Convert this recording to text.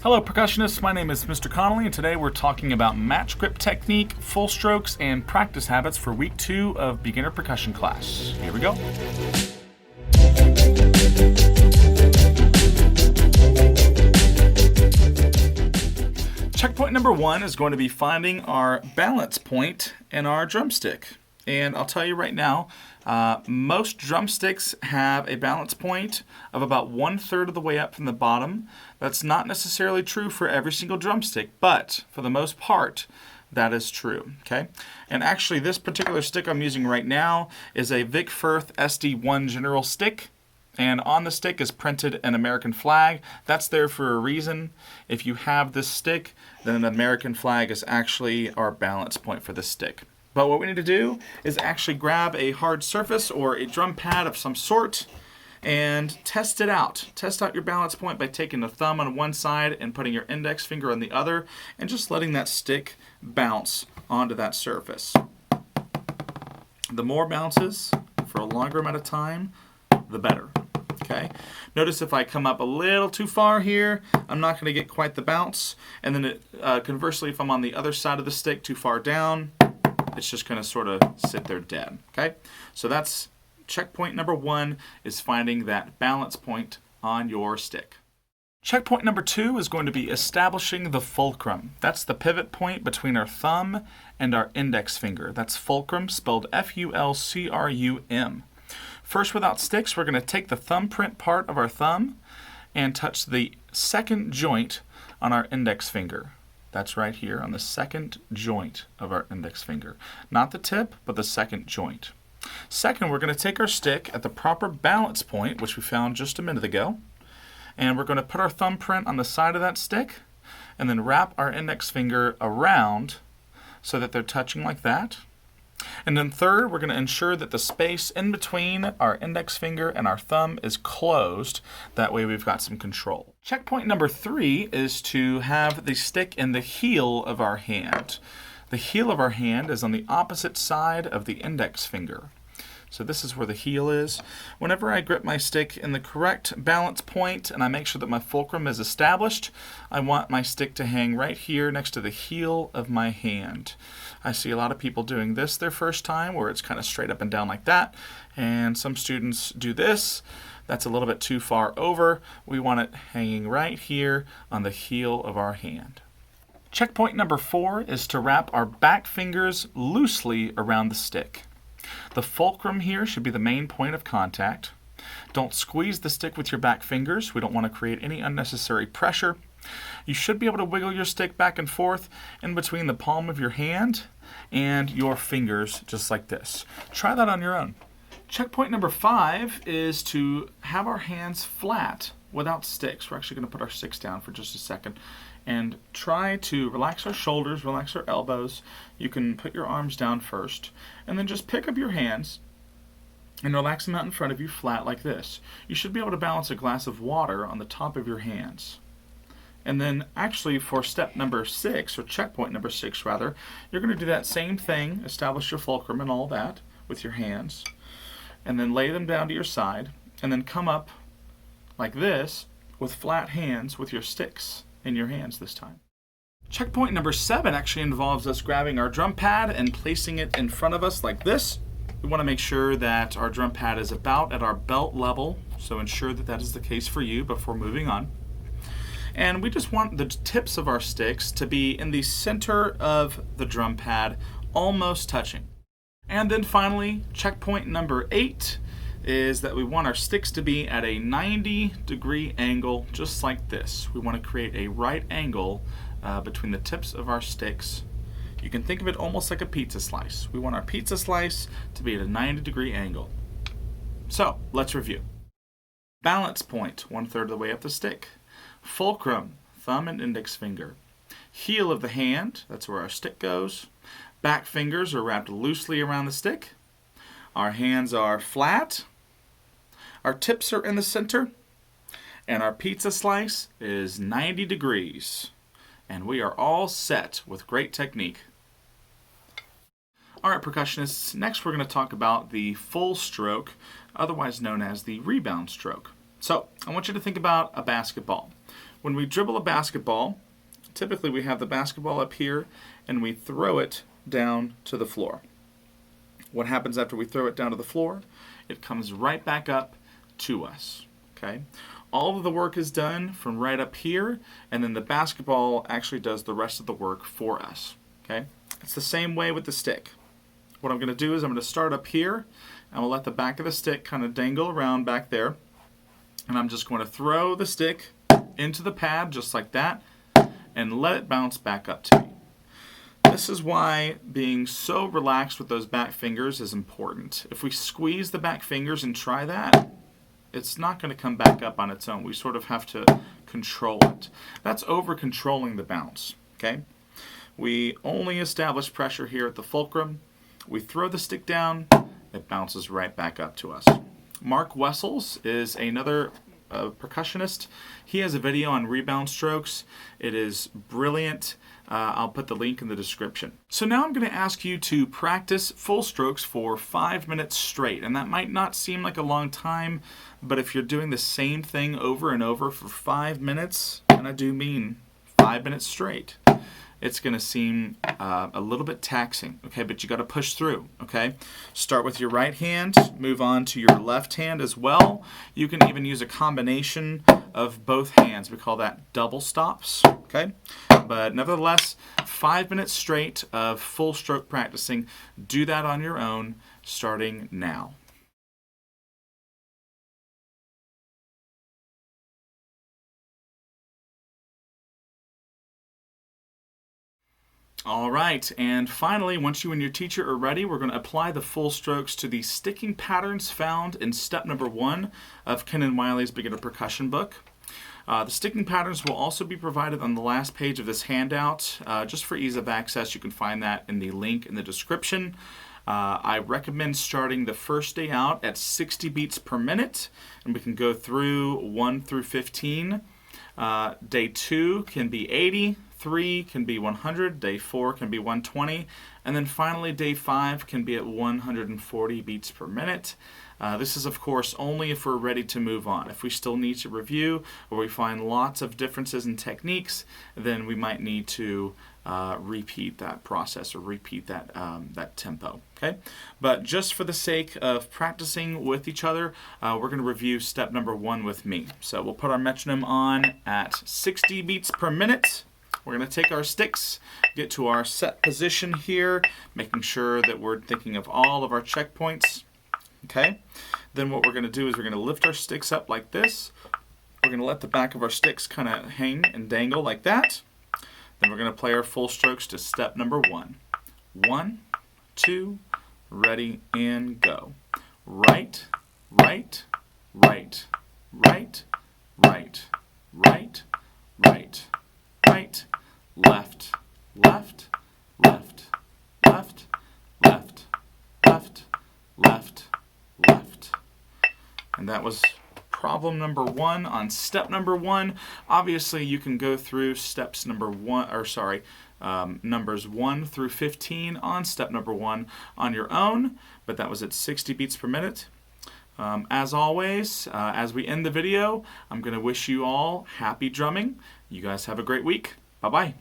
Hello percussionists, my name is Mr. Connelly and today we're talking about match grip technique, full strokes, and practice habits for week 2 of beginner percussion class. Here we go. Checkpoint number 1 is going to be finding our balance point in our drumstick. And I'll tell you right now, most drumsticks have a balance point of about 1/3 of the way up from the bottom. That's not necessarily true for every single drumstick, but for the most part, that is true, okay? And actually, this particular stick I'm using right now is a Vic Firth SD1 General stick. And on the stick is printed an American flag. That's there for a reason. If you have this stick, then an American flag is actually our balance point for the stick. But what we need to do is actually grab a hard surface or a drum pad of some sort and test it out. Test out your balance point by taking the thumb on one side and putting your index finger on the other and just letting that stick bounce onto that surface. The more bounces for a longer amount of time, the better. Okay. Notice if I come up a little too far here, I'm not going to get quite the bounce. And then conversely, if I'm on the other side of the stick too far down, it's just going to sort of sit there dead. Okay. So that's checkpoint number 1, is finding that balance point on your stick. Checkpoint number 2 is going to be establishing the fulcrum. That's the pivot point between our thumb and our index finger. That's fulcrum, spelled F-U-L-C-R-U-M. First, without sticks, we're going to take the thumbprint part of our thumb and touch the second joint on our index finger. That's right here on the second joint of our index finger. Not the tip, but the second joint. Second, we're going to take our stick at the proper balance point, which we found just a minute ago, and we're going to put our thumbprint on the side of that stick and then wrap our index finger around so that they're touching like that. And then third, we're going to ensure that the space in between our index finger and our thumb is closed. That way we've got some control. Checkpoint number 3 is to have the stick in the heel of our hand. The heel of our hand is on the opposite side of the index finger. So this is where the heel is. Whenever I grip my stick in the correct balance point and I make sure that my fulcrum is established, I want my stick to hang right here next to the heel of my hand. I see a lot of people doing this their first time, where it's kind of straight up and down like that, and some students do this. That's a little bit too far over. We want it hanging right here on the heel of our hand. Checkpoint number 4 is to wrap our back fingers loosely around the stick. The fulcrum here should be the main point of contact. Don't squeeze the stick with your back fingers. We don't want to create any unnecessary pressure. You should be able to wiggle your stick back and forth in between the palm of your hand and your fingers, just like this. Try that on your own. Checkpoint number 5 is to have our hands flat without sticks. We're actually going to put our sticks down for just a second and try to relax our shoulders, relax our elbows. You can put your arms down first and then just pick up your hands and relax them out in front of you flat like this. You should be able to balance a glass of water on the top of your hands. And then actually for step number 6, or checkpoint number 6 rather, you're going to do that same thing, establish your fulcrum and all that with your hands, and then lay them down to your side, and then come up like this with flat hands with your sticks in your hands this time. Checkpoint number 7 actually involves us grabbing our drum pad and placing it in front of us like this. We want to make sure that our drum pad is about at our belt level, so ensure that that is the case for you before moving on. And we just want the tips of our sticks to be in the center of the drum pad, almost touching. And then finally, checkpoint number 8 is that we want our sticks to be at a 90-degree angle, just like this. We want to create a right angle between the tips of our sticks. You can think of it almost like a pizza slice. We want our pizza slice to be at a 90-degree angle. So, let's review. Balance point, 1/3 of the way up the stick. Fulcrum, thumb and index finger. Heel of the hand, that's where our stick goes. Back fingers are wrapped loosely around the stick. Our hands are flat. Our tips are in the center. And our pizza slice is 90 degrees. And we are all set with great technique. All right, percussionists, next we're going to talk about the full stroke, otherwise known as the rebound stroke. So I want you to think about a basketball. When we dribble a basketball, typically we have the basketball up here and we throw it down to the floor. What happens after we throw it down to the floor? It comes right back up to us. Okay? All of the work is done from right up here, and then the basketball actually does the rest of the work for us. Okay? It's the same way with the stick. What I'm going to do is I'm going to start up here, and we'll let the back of the stick kind of dangle around back there, and I'm just going to throw the stick into the pad just like that, and let it bounce back up to me. This is why being so relaxed with those back fingers is important. If we squeeze the back fingers and try that, it's not going to come back up on its own. We sort of have to control it. That's over controlling the bounce. Okay? We only establish pressure here at the fulcrum. We throw the stick down, it bounces right back up to us. Mark Wessels is another percussionist. He has a video on rebound strokes. It is brilliant. I'll put the link in the description. So now I'm going to ask you to practice full strokes for 5 minutes straight. And that might not seem like a long time, but if you're doing the same thing over and over for 5 minutes, and I do mean 5 minutes straight, it's going to seem a little bit taxing, okay? But you got to push through, okay? Start with your right hand, move on to your left hand as well. You can even use a combination of both hands. We call that double stops, okay? But nevertheless, 5 minutes straight of full stroke practicing. Do that on your own, starting now. All right, and finally, once you and your teacher are ready, we're going to apply the full strokes to the sticking patterns found in step number 1 of Ken and Wiley's Beginner Percussion book. The sticking patterns will also be provided on the last page of this handout. Just for ease of access, you can find that in the link in the description. I recommend starting the first day out at 60 beats per minute, and we can go through 1 through 15. Day 2 can be 80. 3 can be 100, day 4 can be 120, and then finally day 5 can be at 140 beats per minute. This is of course only if we're ready to move on. If we still need to review or we find lots of differences in techniques, then we might need to repeat that process or repeat that, that tempo. Okay? But just for the sake of practicing with each other, we're going to review step number 1 with me. So we'll put our metronome on at 60 beats per minute. We're going to take our sticks, get to our set position here, making sure that we're thinking of all of our checkpoints. Okay? Then what we're going to do is we're going to lift our sticks up like this. We're going to let the back of our sticks kind of hang and dangle like that. Then we're going to play our full strokes to step number 1. 1, 2, ready, and go. Right, right, right, right, right, right, right, right, left, left, left, left, left, left, left, left. And that was problem number 1 on step number 1. Obviously, you can go through steps numbers 1 through 15 on step number 1 on your own, but that was at 60 beats per minute. As always, as we end the video, I'm going to wish you all happy drumming. You guys have a great week. Bye-bye.